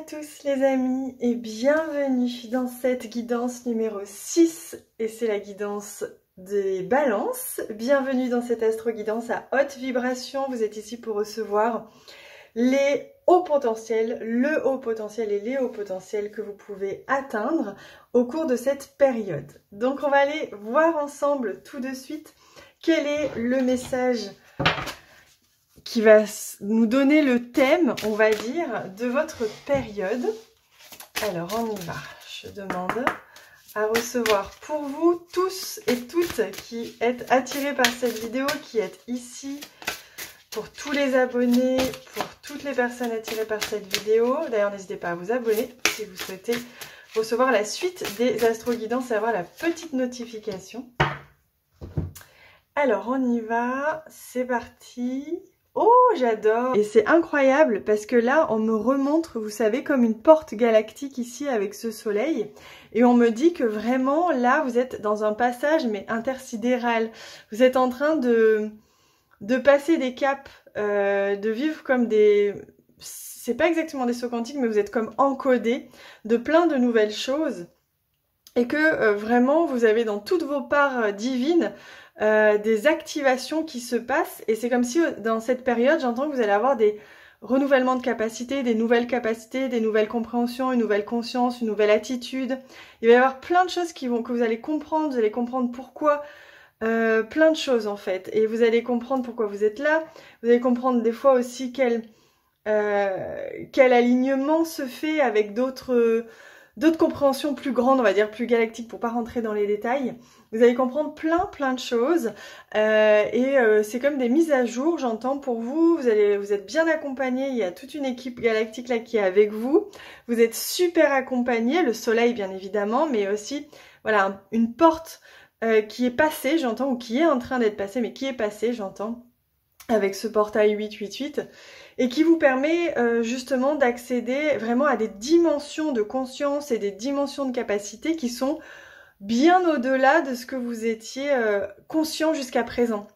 tous les amis et bienvenue dans cette guidance numéro 6 et c'est la guidance des balances. Bienvenue dans cette astro-guidance à haute vibration. Vous êtes ici pour recevoir les hauts potentiels, le haut potentiel et les hauts potentiels que vous pouvez atteindre au cours de cette période. Donc on va aller voir ensemble tout de suite quel est le message qui va nous donner le thème, on va dire, de votre période. Alors, on y va. Je demande à recevoir pour vous tous et toutes qui êtes attirés par cette vidéo, qui êtes ici, pour tous les abonnés, pour toutes les personnes attirées par cette vidéo. D'ailleurs, n'hésitez pas à vous abonner si vous souhaitez recevoir la suite des astro-guidances et avoir la petite notification. Alors, on y va. C'est parti. Oh, j'adore! Et c'est incroyable parce que là, on me remontre, vous savez, comme une porte galactique ici avec ce soleil. Et on me dit que vraiment, là, vous êtes dans un passage, mais intersidéral. Vous êtes en train de passer des caps, de vivre comme des... C'est pas exactement des sauts quantiques, mais vous êtes comme encodés de plein de nouvelles choses. Et que vraiment, vous avez dans toutes vos parts divines des activations qui se passent, et c'est comme si dans cette période, j'entends que vous allez avoir des renouvellements de capacités, des nouvelles compréhensions, une nouvelle conscience, une nouvelle attitude. Il va y avoir plein de choses que vous allez comprendre pourquoi, plein de choses en fait, et vous allez comprendre pourquoi vous êtes là, vous allez comprendre des fois aussi quel alignement se fait avec d'autres compréhensions plus grandes, on va dire plus galactiques, pour pas rentrer dans les détails. Vous allez comprendre plein de choses c'est comme des mises à jour, j'entends, pour vous. Vous êtes bien accompagnés, il y a toute une équipe galactique là qui est avec vous. Vous êtes super accompagnés, le soleil bien évidemment, mais aussi voilà une porte qui est passée, j'entends, ou qui est en train d'être passée, mais qui est passée, j'entends, avec ce portail 888. Et qui vous permet justement d'accéder vraiment à des dimensions de conscience et des dimensions de capacité qui sont bien au-delà de ce que vous étiez conscient jusqu'à présent.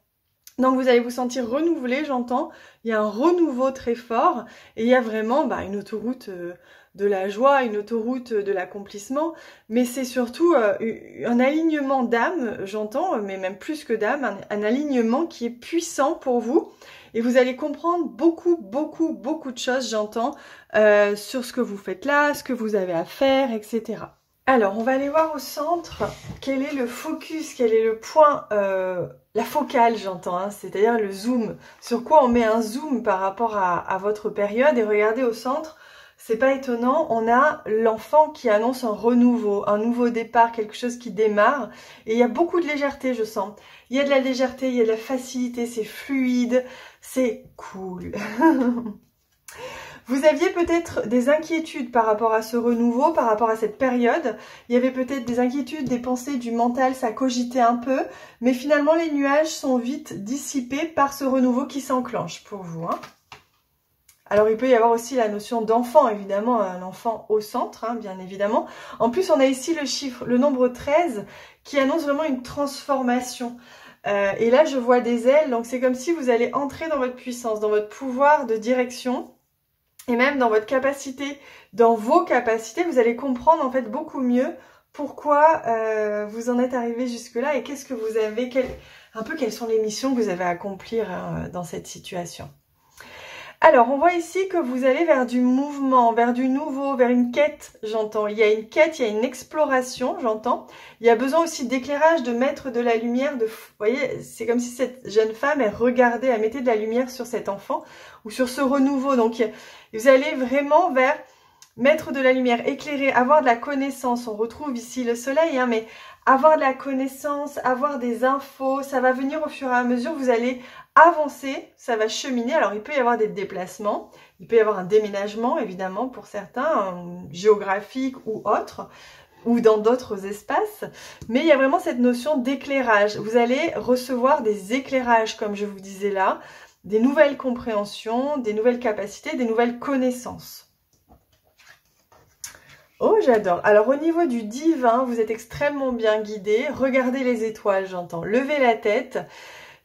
Donc vous allez vous sentir renouvelé, j'entends, il y a un renouveau très fort, et il y a vraiment une autoroute de la joie, une autoroute de l'accomplissement, mais c'est surtout un alignement d'âme, j'entends, mais même plus que d'âme, un alignement qui est puissant pour vous. Et vous allez comprendre beaucoup de choses, j'entends, sur ce que vous faites là, ce que vous avez à faire, etc. Alors, on va aller voir au centre quel est le focus, quel est le point, la focale, j'entends, hein, c'est-à-dire le zoom. Sur quoi on met un zoom par rapport à votre période. Et regardez au centre, c'est pas étonnant, on a l'enfant qui annonce un renouveau, un nouveau départ, quelque chose qui démarre. Et il y a beaucoup de légèreté, je sens. Il y a de la légèreté, il y a de la facilité, c'est fluide, c'est cool. Vous aviez peut-être des inquiétudes par rapport à ce renouveau, par rapport à cette période. Il y avait peut-être des inquiétudes, des pensées du mental, ça cogitait un peu. Mais finalement, les nuages sont vite dissipés par ce renouveau qui s'enclenche pour vous, hein. Alors, il peut y avoir aussi la notion d'enfant, évidemment, un enfant au centre, hein, bien évidemment. En plus, on a ici le chiffre, le nombre 13, qui annonce vraiment une transformation. Et là, je vois des ailes, donc c'est comme si vous allez entrer dans votre puissance, dans votre pouvoir de direction, et même dans votre capacité, dans vos capacités, vous allez comprendre en fait beaucoup mieux pourquoi vous en êtes arrivé jusque-là et qu'est-ce que vous avez, un peu quelles sont les missions que vous avez à accomplir dans cette situation. Alors, on voit ici que vous allez vers du mouvement, vers du nouveau, vers une quête, j'entends. Il y a une quête, il y a une exploration, j'entends. Il y a besoin aussi d'éclairage, de mettre de la lumière. Vous voyez, c'est comme si cette jeune femme, elle regardait, elle mettait de la lumière sur cet enfant ou sur ce renouveau. Donc, vous allez vraiment vers mettre de la lumière, éclairer, avoir de la connaissance. On retrouve ici le soleil, hein, mais avoir de la connaissance, avoir des infos, ça va venir au fur et à mesure. Vous allez avancer, ça va cheminer. Alors, il peut y avoir des déplacements, il peut y avoir un déménagement, évidemment, pour certains, géographique ou autre, ou dans d'autres espaces. Mais il y a vraiment cette notion d'éclairage. Vous allez recevoir des éclairages, comme je vous disais là, des nouvelles compréhensions, des nouvelles capacités, des nouvelles connaissances. Oh, j'adore. Alors, au niveau du divin, vous êtes extrêmement bien guidé. Regardez les étoiles, j'entends. Levez la tête.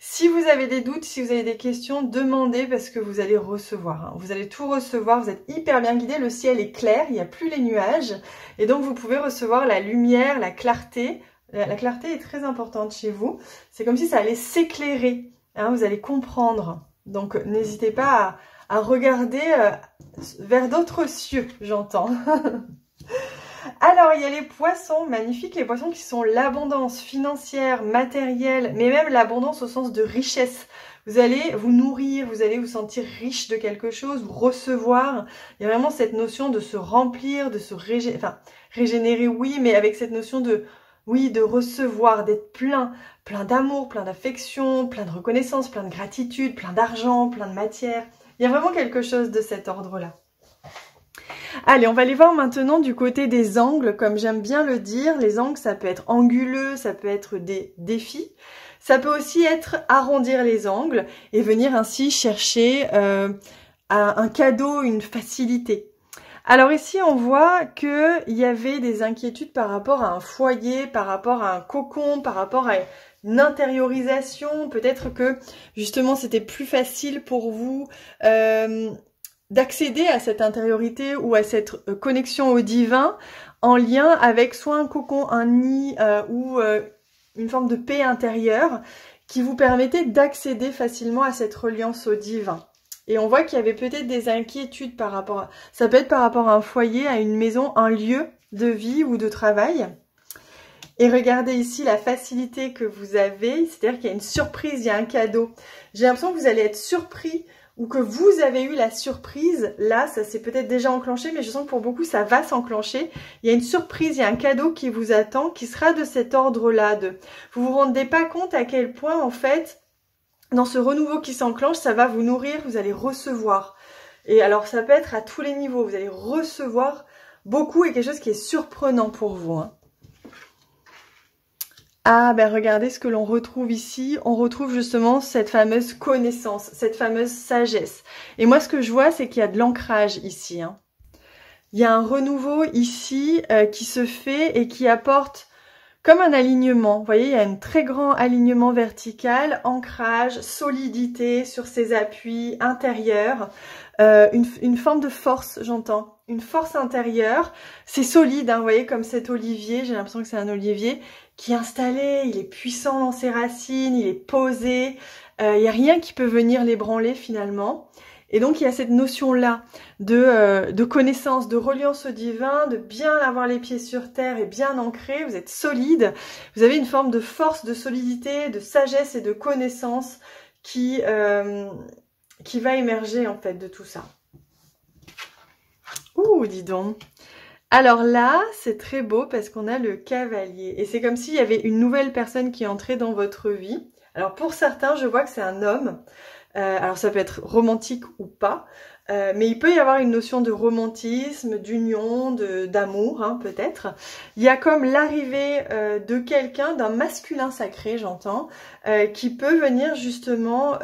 Si vous avez des doutes, si vous avez des questions, demandez parce que vous allez recevoir. Hein. Vous allez tout recevoir, vous êtes hyper bien guidé, le ciel est clair, il n'y a plus les nuages. Et donc vous pouvez recevoir la lumière, la clarté. La clarté est très importante chez vous. C'est comme si ça allait s'éclairer. Hein, vous allez comprendre. Donc n'hésitez pas à regarder vers d'autres cieux, j'entends. Alors, il y a les poissons, magnifiques, les poissons qui sont l'abondance financière, matérielle, mais même l'abondance au sens de richesse. Vous allez vous nourrir, vous allez vous sentir riche de quelque chose, vous recevoir. Il y a vraiment cette notion de se remplir, de se régénérer, oui, mais avec cette notion de, oui, de recevoir, d'être plein d'amour, plein d'affection, plein de reconnaissance, plein de gratitude, plein d'argent, plein de matière. Il y a vraiment quelque chose de cet ordre-là. Allez, on va aller voir maintenant du côté des angles, comme j'aime bien le dire. Les angles, ça peut être anguleux, ça peut être des défis. Ça peut aussi être arrondir les angles et venir ainsi chercher un cadeau, une facilité. Alors ici, on voit qu'il y avait des inquiétudes par rapport à un foyer, par rapport à un cocon, par rapport à une intériorisation. Peut-être que justement, c'était plus facile pour vous d'accéder à cette intériorité ou à cette connexion au divin en lien avec soit un cocon, un nid ou une forme de paix intérieure qui vous permettait d'accéder facilement à cette reliance au divin. Et on voit qu'il y avait peut-être des inquiétudes par rapport à... Ça peut être par rapport à un foyer, à une maison, un lieu de vie ou de travail. Et regardez ici la facilité que vous avez, c'est-à-dire qu'il y a une surprise, il y a un cadeau. J'ai l'impression que vous allez être surpris ou que vous avez eu la surprise. Là, ça s'est peut-être déjà enclenché, mais je sens que pour beaucoup, ça va s'enclencher. Il y a une surprise, il y a un cadeau qui vous attend, qui sera de cet ordre-là. Vous vous rendez pas compte à quel point, en fait, dans ce renouveau qui s'enclenche, ça va vous nourrir, vous allez recevoir. Et alors, ça peut être à tous les niveaux. Vous allez recevoir beaucoup et quelque chose qui est surprenant pour vous. Hein. Ah, ben regardez ce que l'on retrouve ici. On retrouve justement cette fameuse connaissance, cette fameuse sagesse. Et moi, ce que je vois, c'est qu'il y a de l'ancrage ici. Hein. Il y a un renouveau ici qui se fait et qui apporte comme un alignement. Vous voyez, il y a un très grand alignement vertical, ancrage, solidité sur ses appuis intérieurs. Une forme de force, j'entends. Une force intérieure. C'est solide, hein, vous voyez, comme cet olivier. J'ai l'impression que c'est un olivier qui est installé, il est puissant dans ses racines, il est posé. Il n'y a rien qui peut venir l'ébranler finalement. Et donc, il y a cette notion-là de connaissance, de reliance au divin, de bien avoir les pieds sur terre et bien ancré. Vous êtes solide. Vous avez une forme de force, de solidité, de sagesse et de connaissance qui va émerger en fait de tout ça. Ouh, dis donc. Alors là, c'est très beau parce qu'on a le cavalier. Et c'est comme s'il y avait une nouvelle personne qui entrait dans votre vie. Alors pour certains, je vois que c'est un homme. Alors ça peut être romantique ou pas. Mais il peut y avoir une notion de romantisme, d'union, d'amour hein, peut-être. Il y a comme l'arrivée de quelqu'un, d'un masculin sacré, j'entends, qui peut venir justement...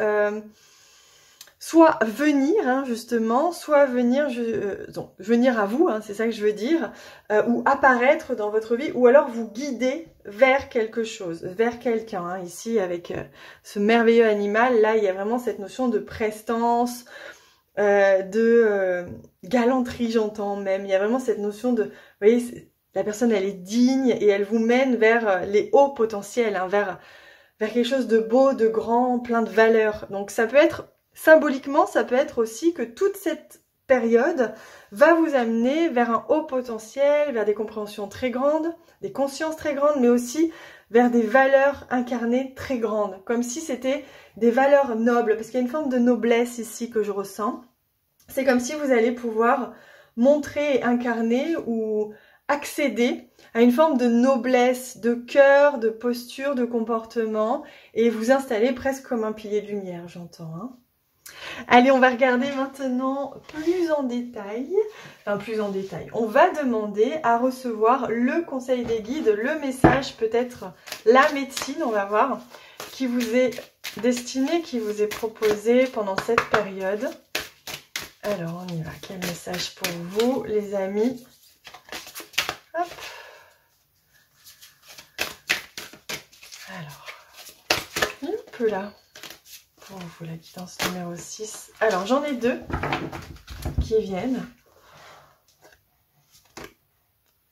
soit venir, hein, justement, soit venir, venir à vous, hein, c'est ça que je veux dire, ou apparaître dans votre vie, ou alors vous guider vers quelque chose, vers quelqu'un. Hein, ici, avec ce merveilleux animal, là, il y a vraiment cette notion de prestance, de galanterie, j'entends même. Il y a vraiment cette notion de, vous voyez, la personne, elle est digne et elle vous mène vers les hauts potentiels, hein, vers quelque chose de beau, de grand, plein de valeurs. Donc ça peut être... Symboliquement, ça peut être aussi que toute cette période va vous amener vers un haut potentiel, vers des compréhensions très grandes, des consciences très grandes, mais aussi vers des valeurs incarnées très grandes, comme si c'était des valeurs nobles, parce qu'il y a une forme de noblesse ici que je ressens. C'est comme si vous allez pouvoir montrer et incarner ou accéder à une forme de noblesse, de cœur, de posture, de comportement, et vous installer presque comme un pilier de lumière, j'entends, hein. Allez, on va regarder maintenant plus en détail. Enfin, plus en détail. On va demander à recevoir le conseil des guides, le message, peut-être la médecine, on va voir, qui vous est destiné, qui vous est proposé pendant cette période. Alors, on y va. Quel message pour vous, les amis? Hop. Alors, un peu là. pour vous la guidance numéro 6. Alors, j'en ai 2 qui viennent.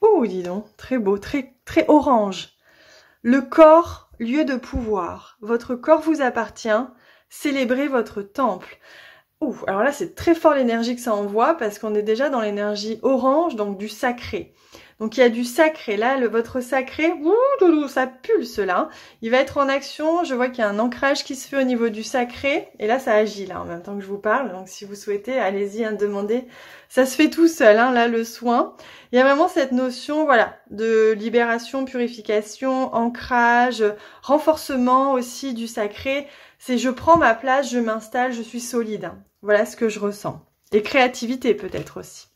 Oh, dis donc, très beau, très orange. Le corps, lieu de pouvoir. Votre corps vous appartient. Célébrez votre temple. Ouh, alors là, c'est très fort l'énergie que ça envoie parce qu'on est déjà dans l'énergie orange, donc du sacré. Donc il y a du sacré. Là, votre sacré, ça pulse là. Il va être en action. Je vois qu'il y a un ancrage qui se fait au niveau du sacré. Et là, ça agit là en même temps que je vous parle. Donc si vous souhaitez, allez-y, demandez. Ça se fait tout seul, là, le soin. Il y a vraiment cette notion, voilà, de libération, purification, ancrage, renforcement aussi du sacré. C'est je prends ma place, je m'installe, je suis solide. Voilà ce que je ressens. Et créativité peut-être aussi.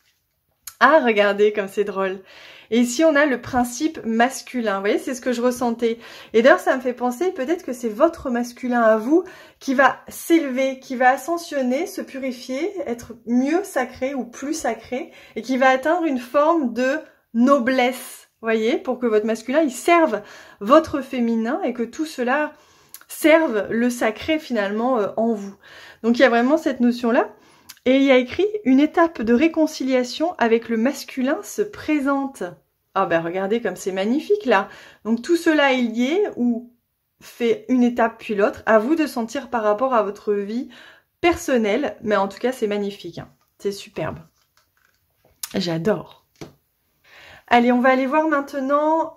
Ah, regardez comme c'est drôle. Et ici, on a le principe masculin. Vous voyez, c'est ce que je ressentais. Et d'ailleurs, ça me fait penser peut-être que c'est votre masculin à vous qui va s'élever, qui va ascensionner, se purifier, être mieux sacré ou plus sacré, et qui va atteindre une forme de noblesse. Vous voyez, pour que votre masculin, il serve votre féminin et que tout cela serve le sacré finalement en vous. Donc, il y a vraiment cette notion-là. Et il y a écrit « Une étape de réconciliation avec le masculin se présente ». Ah ben regardez comme c'est magnifique là. Donc tout cela est lié ou fait une étape puis l'autre. À vous de sentir par rapport à votre vie personnelle. Mais en tout cas c'est magnifique. C'est superbe. J'adore. Allez, on va aller voir maintenant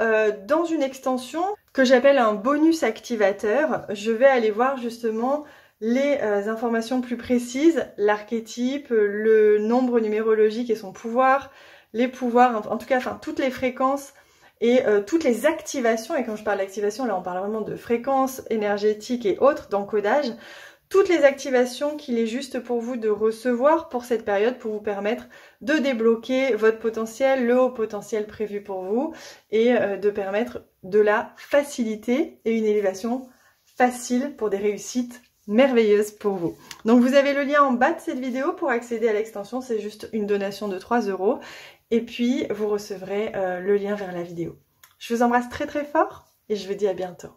dans une extension que j'appelle un bonus activateur. Je vais aller voir justement les informations plus précises, l'archétype, le nombre numérologique et son pouvoir, les pouvoirs, en tout cas, enfin toutes les fréquences et toutes les activations. Et quand je parle d'activation, là on parle vraiment de fréquences énergétiques et autres, d'encodage. Toutes les activations qu'il est juste pour vous de recevoir pour cette période pour vous permettre de débloquer votre potentiel, le haut potentiel prévu pour vous et de permettre de la facilité et une élévation facile pour des réussites merveilleuse pour vous. Donc vous avez le lien en bas de cette vidéo pour accéder à l'extension, c'est juste une donation de 3 € et puis vous recevrez le lien vers la vidéo. Je vous embrasse très très fort et je vous dis à bientôt.